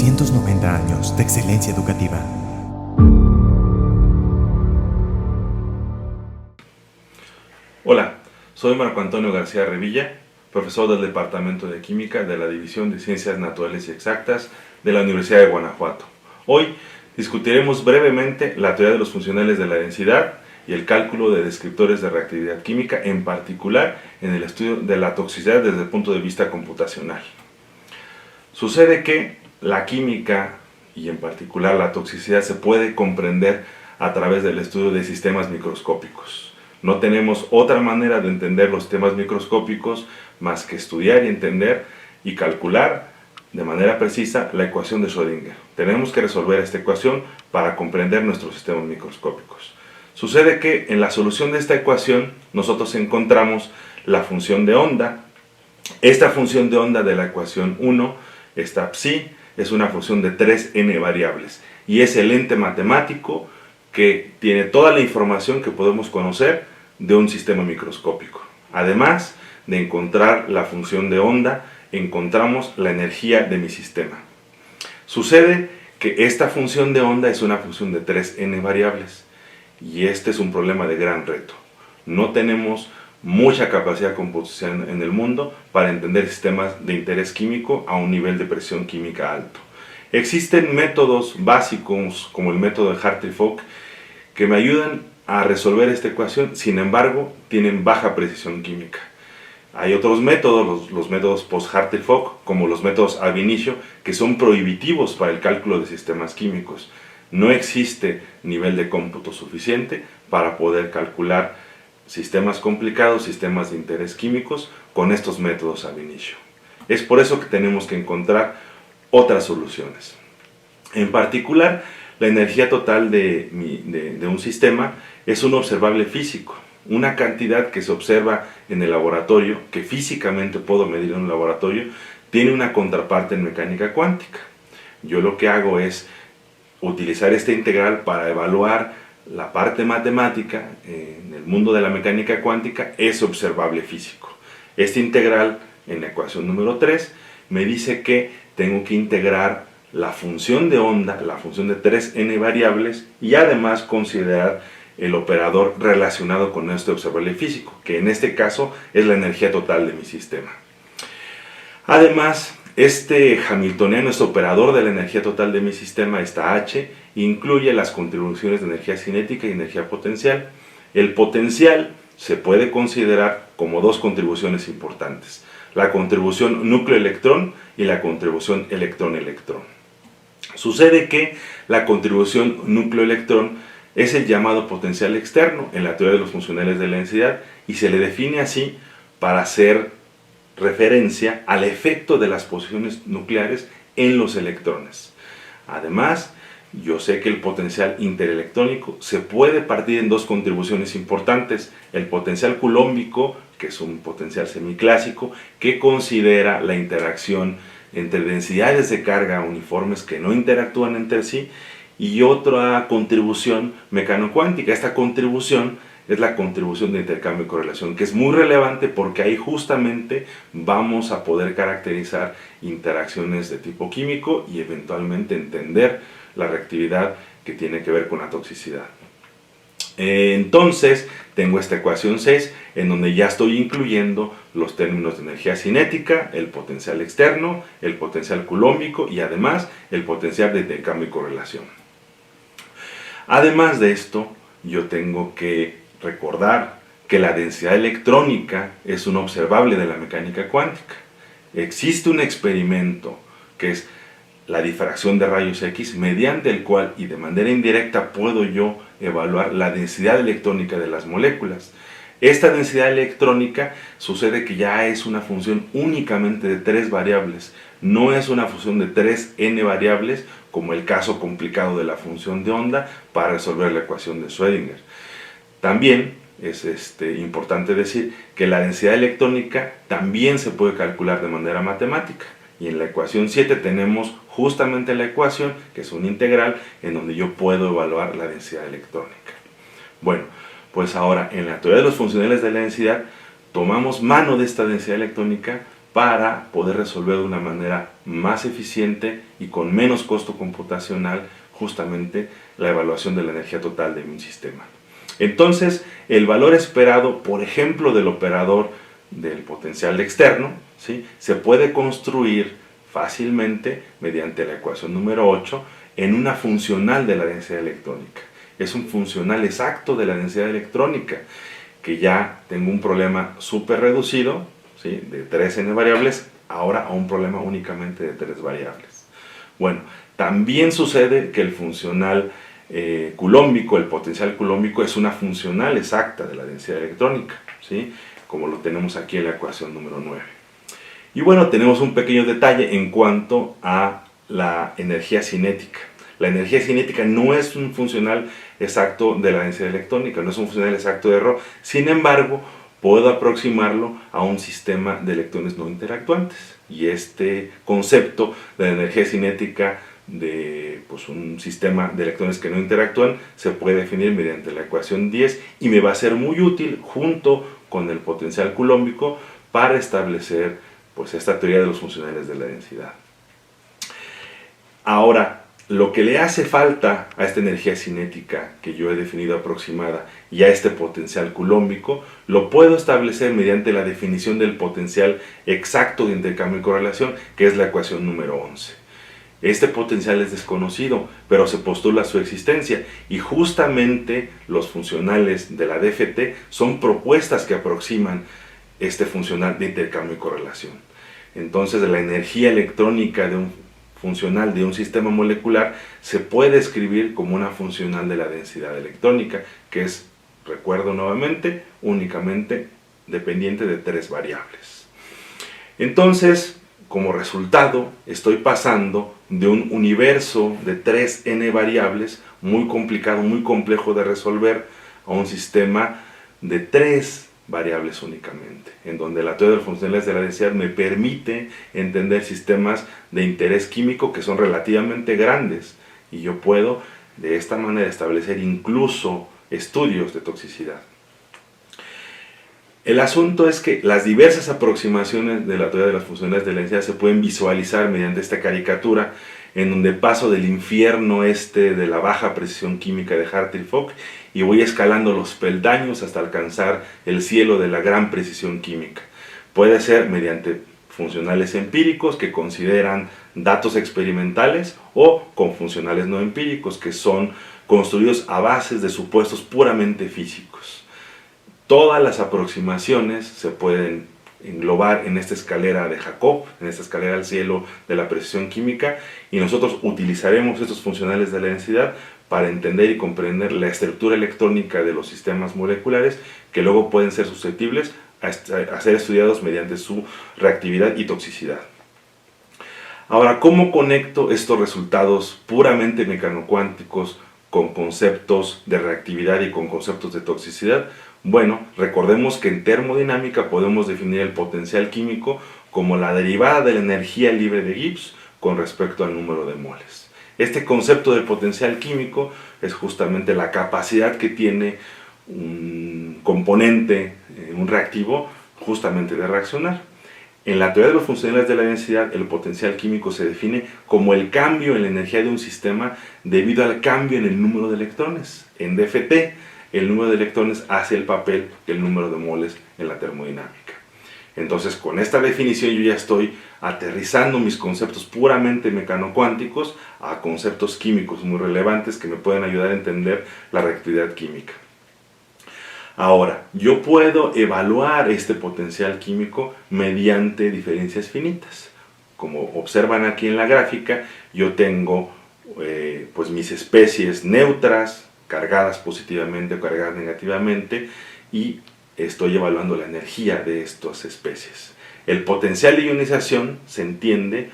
290 años de excelencia educativa. Hola, soy Marco Antonio García Revilla, profesor del Departamento de Química de la División de Ciencias Naturales y Exactas de la Universidad de Guanajuato. Hoy discutiremos brevemente la teoría de los funcionales de la densidad y el cálculo de descriptores de reactividad química, en particular en el estudio de la toxicidad desde el punto de vista computacional. Sucede que la química y en particular la toxicidad se puede comprender a través del estudio de sistemas microscópicos. No tenemos otra manera de entender los sistemas microscópicos más que estudiar y entender y calcular de manera precisa la ecuación de Schrödinger. Tenemos que resolver esta ecuación para comprender nuestros sistemas microscópicos. Sucede que en la solución de esta ecuación nosotros encontramos la función de onda. Esta función de onda de la ecuación 1, esta psi, es una función de 3n variables y es el ente matemático que tiene toda la información que podemos conocer de un sistema microscópico. Además de encontrar la función de onda, encontramos la energía de mi sistema. Sucede que esta función de onda es una función de 3n variables y este es un problema de gran reto. No tenemos mucha capacidad computacional en el mundo para entender sistemas de interés químico a un nivel de presión química alto. Existen métodos básicos como el método de Hartree-Fock que me ayudan a resolver esta ecuación, sin embargo tienen baja precisión química. Hay otros métodos, los métodos post-Hartree-Fock, como los métodos ab initio, que son prohibitivos para el cálculo de sistemas químicos. No existe nivel de cómputo suficiente para poder calcular sistemas complicados, sistemas de interés químicos, con estos métodos ab initio. Es por eso que tenemos que encontrar otras soluciones. En particular, la energía total de un sistema es un observable físico, una cantidad que se observa en el laboratorio, que físicamente puedo medir en un laboratorio, tiene una contraparte en mecánica cuántica. Yo lo que hago es utilizar esta integral para evaluar la parte matemática en el mundo de la mecánica cuántica, es observable físico. Esta integral en la ecuación número 3 me dice que tengo que integrar la función de onda, la función de 3n variables y además considerar el operador relacionado con este observable físico, que en este caso es la energía total de mi sistema. Además, este hamiltoniano, este operador de la energía total de mi sistema, esta h, incluye las contribuciones de energía cinética y energía potencial. El potencial se puede considerar como dos contribuciones importantes: la contribución núcleo-electrón y la contribución electrón-electrón. Sucede que la contribución núcleo-electrón es el llamado potencial externo en la teoría de los funcionales de la densidad y se le define así para hacer referencia al efecto de las posiciones nucleares en los electrones. Además, yo sé que el potencial interelectrónico se puede partir en dos contribuciones importantes: el potencial coulombico, que es un potencial semiclásico, que considera la interacción entre densidades de carga uniformes que no interactúan entre sí, y otra contribución mecanocuántica. Esta contribución es la contribución de intercambio y correlación, que es muy relevante porque ahí justamente vamos a poder caracterizar interacciones de tipo químico y eventualmente entender la reactividad que tiene que ver con la toxicidad. Entonces tengo esta ecuación 6 en donde ya estoy incluyendo los términos de energía cinética, el potencial externo, el potencial coulombico y además el potencial de intercambio y correlación. Además de esto, yo tengo que recordar que la densidad electrónica es un observable de la mecánica cuántica. Existe un experimento que es la difracción de rayos X, mediante el cual y de manera indirecta puedo yo evaluar la densidad electrónica de las moléculas. Esta densidad electrónica sucede que ya es una función únicamente de 3 variables, no es una función de 3n variables como el caso complicado de la función de onda para resolver la ecuación de Schrödinger. También es importante decir que la densidad electrónica también se puede calcular de manera matemática. Y en la ecuación 7 tenemos justamente la ecuación, que es una integral, en donde yo puedo evaluar la densidad electrónica. Bueno, pues ahora en la teoría de los funcionales de la densidad tomamos mano de esta densidad electrónica para poder resolver de una manera más eficiente y con menos costo computacional justamente la evaluación de la energía total de un sistema. Entonces, el valor esperado, por ejemplo, del operador del potencial externo, ¿sí?, se puede construir fácilmente mediante la ecuación número 8 en una funcional de la densidad electrónica. Es un funcional exacto de la densidad electrónica, que ya tengo un problema súper reducido, ¿sí?, de 3n variables, ahora a un problema únicamente de 3 variables. Bueno, también sucede que el funcional culómbico, el potencial culómbico, es una funcional exacta de la densidad electrónica, ¿sí?, como lo tenemos aquí en la ecuación número 9. Y bueno, tenemos un pequeño detalle en cuanto a la energía cinética. La energía cinética no es un funcional exacto de la densidad electrónica, no es un funcional exacto de Rho. Sin embargo, puedo aproximarlo a un sistema de electrones no interactuantes. Y este concepto de la energía cinética de un sistema de electrones que no interactúan se puede definir mediante la ecuación 10 y me va a ser muy útil junto con el potencial culómbico para establecer esta teoría de los funcionales de la densidad. Ahora, lo que le hace falta a esta energía cinética que yo he definido aproximada y a este potencial culómbico, lo puedo establecer mediante la definición del potencial exacto de intercambio y correlación, que es la ecuación número 11. Este potencial es desconocido, pero se postula su existencia, y justamente los funcionales de la DFT son propuestas que aproximan este funcional de intercambio y correlación. Entonces, la energía electrónica de un funcional de un sistema molecular se puede escribir como una funcional de la densidad electrónica, que es, recuerdo nuevamente, únicamente dependiente de 3 variables. Entonces, como resultado, estoy pasando de un universo de 3n variables, muy complicado, muy complejo de resolver, a un sistema de 3 variables únicamente, en donde la teoría de los funcionales de la densidad me permite entender sistemas de interés químico que son relativamente grandes, y yo puedo de esta manera establecer incluso estudios de toxicidad. El asunto es que las diversas aproximaciones de la teoría de las funciones de la densidad se pueden visualizar mediante esta caricatura, en donde paso del infierno de la baja precisión química de Hartree-Fock y voy escalando los peldaños hasta alcanzar el cielo de la gran precisión química. Puede ser mediante funcionales empíricos que consideran datos experimentales, o con funcionales no empíricos que son construidos a bases de supuestos puramente físicos. Todas las aproximaciones se pueden englobar en esta escalera de Jacob, en esta escalera al cielo de la precisión química, y nosotros utilizaremos estos funcionales de la densidad para entender y comprender la estructura electrónica de los sistemas moleculares, que luego pueden ser susceptibles a ser estudiados mediante su reactividad y toxicidad. Ahora, ¿cómo conecto estos resultados puramente mecanocuánticos con conceptos de reactividad y con conceptos de toxicidad? Bueno, recordemos que en termodinámica podemos definir el potencial químico como la derivada de la energía libre de Gibbs con respecto al número de moles. Este concepto de potencial químico es justamente la capacidad que tiene un componente, un reactivo, justamente de reaccionar. En la teoría de los funcionales de la densidad, el potencial químico se define como el cambio en la energía de un sistema debido al cambio en el número de electrones. En DFT, el número de electrones hace el papel del número de moles en la termodinámica. Entonces, con esta definición yo ya estoy aterrizando mis conceptos puramente mecanocuánticos a conceptos químicos muy relevantes que me pueden ayudar a entender la reactividad química. Ahora, yo puedo evaluar este potencial químico mediante diferencias finitas. Como observan aquí en la gráfica, yo tengo mis especies neutras, cargadas positivamente o cargadas negativamente, y estoy evaluando la energía de estas especies. El potencial de ionización se entiende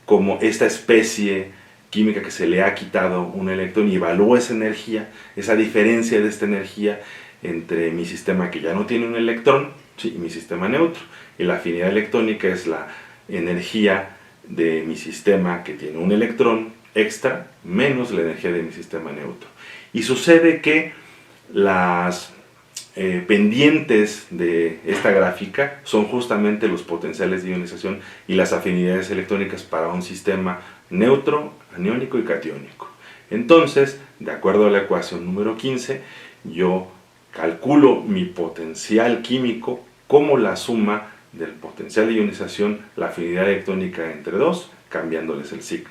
como esta especie química que se le ha quitado un electrón y evalúo esa energía, esa diferencia de esta energía entre mi sistema que ya no tiene un electrón, ¿sí?, y mi sistema neutro. Y la afinidad electrónica es la energía de mi sistema que tiene un electrón extra menos la energía de mi sistema neutro. Y sucede que las pendientes de esta gráfica son justamente los potenciales de ionización y las afinidades electrónicas para un sistema neutro, aniónico y catiónico. Entonces, de acuerdo a la ecuación número 15, yo calculo mi potencial químico como la suma del potencial de ionización, la afinidad electrónica entre dos, cambiándoles el signo.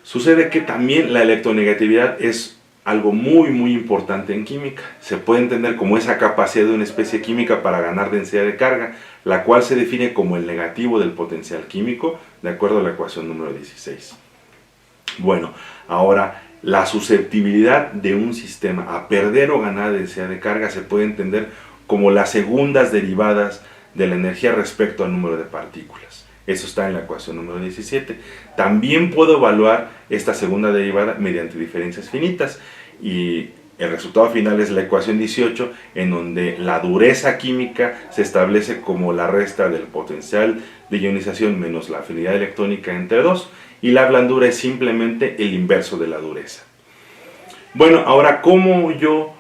Sucede que también la electronegatividad es algo muy importante en química. Se puede entender como esa capacidad de una especie química para ganar densidad de carga, la cual se define como el negativo del potencial químico, de acuerdo a la ecuación número 16. Bueno, ahora la susceptibilidad de un sistema a perder o ganar densidad de carga se puede entender como las segundas derivadas de la energía respecto al número de partículas. Eso está en la ecuación número 17. También puedo evaluar esta segunda derivada mediante diferencias finitas y el resultado final es la ecuación 18, en donde la dureza química se establece como la resta del potencial de ionización menos la afinidad electrónica entre dos, y la blandura es simplemente el inverso de la dureza. Bueno, ahora, ¿cómo yo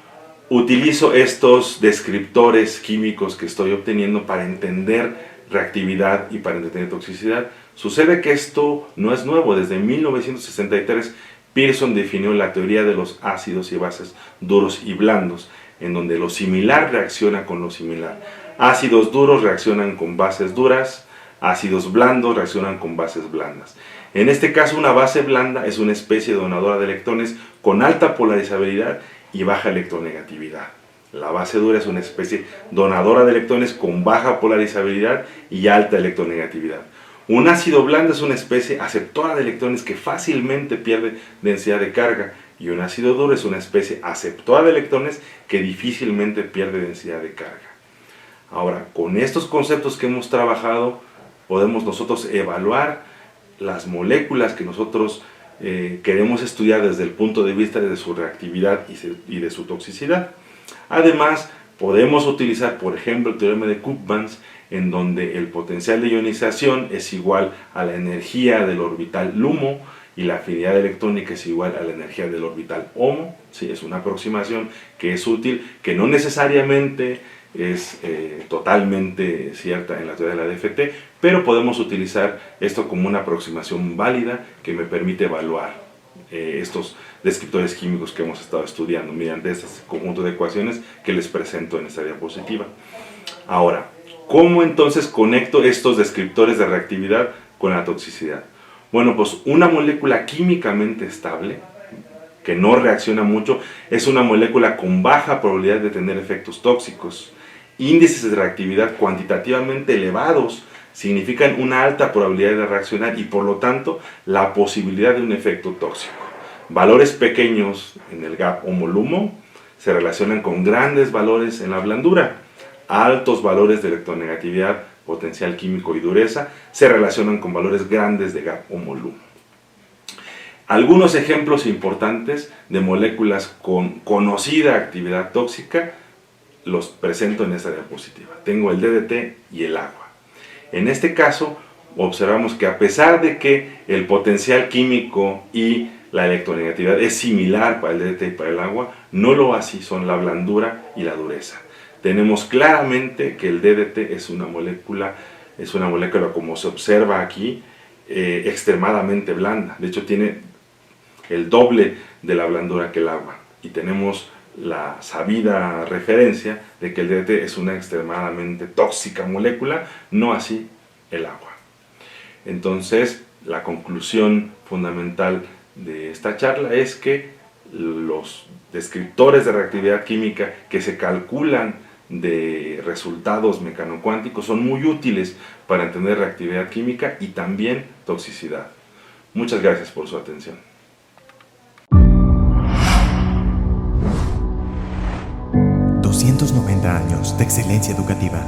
utilizo estos descriptores químicos que estoy obteniendo para entender reactividad y para entender toxicidad? Sucede que esto no es nuevo. Desde 1963 Pearson definió la teoría de los ácidos y bases duros y blandos, en donde lo similar reacciona con lo similar. Ácidos duros reaccionan con bases duras, ácidos blandos reaccionan con bases blandas. En este caso, una base blanda es una especie donadora de electrones con alta polarizabilidad y baja electronegatividad. La base dura es una especie donadora de electrones con baja polarizabilidad y alta electronegatividad. Un ácido blando es una especie aceptora de electrones que fácilmente pierde densidad de carga, y un ácido duro es una especie aceptora de electrones que difícilmente pierde densidad de carga. Ahora, con estos conceptos que hemos trabajado, podemos nosotros evaluar las moléculas que nosotros queremos estudiar desde el punto de vista de su reactividad y de su toxicidad. Además, podemos utilizar, por ejemplo, el teorema de Cook-Banks, en donde el potencial de ionización es igual a la energía del orbital LUMO y la afinidad electrónica es igual a la energía del orbital HOMO. Sí, es una aproximación que es útil, que no necesariamente es totalmente cierta en la teoría de la DFT, pero podemos utilizar esto como una aproximación válida que me permite evaluar estos descriptores químicos que hemos estado estudiando mediante este conjunto de ecuaciones que les presento en esta diapositiva. Ahora, ¿cómo entonces conecto estos descriptores de reactividad con la toxicidad? Bueno, pues una molécula químicamente estable, que no reacciona mucho, es una molécula con baja probabilidad de tener efectos tóxicos. Índices de reactividad cuantitativamente elevados significan una alta probabilidad de reaccionar y por lo tanto la posibilidad de un efecto tóxico. Valores pequeños en el gap HOMO-LUMO se relacionan con grandes valores en la blandura. Altos valores de electronegatividad, potencial químico y dureza se relacionan con valores grandes de gap HOMO-LUMO. Algunos ejemplos importantes de moléculas con conocida actividad tóxica los presento en esta diapositiva. Tengo el DDT y el agua. En este caso, observamos que a pesar de que el potencial químico y la electronegatividad es similar para el DDT y para el agua, no lo así son la blandura y la dureza. Tenemos claramente que el DDT es una molécula como se observa aquí, extremadamente blanda. De hecho, tiene el doble de la blandura que el agua. Y tenemos la sabida referencia de que el DDT es una extremadamente tóxica molécula, no así el agua. Entonces, la conclusión fundamental de esta charla es que los descriptores de reactividad química que se calculan de resultados mecanocuánticos son muy útiles para entender reactividad química y también toxicidad. Muchas gracias por su atención. 290 años de excelencia educativa.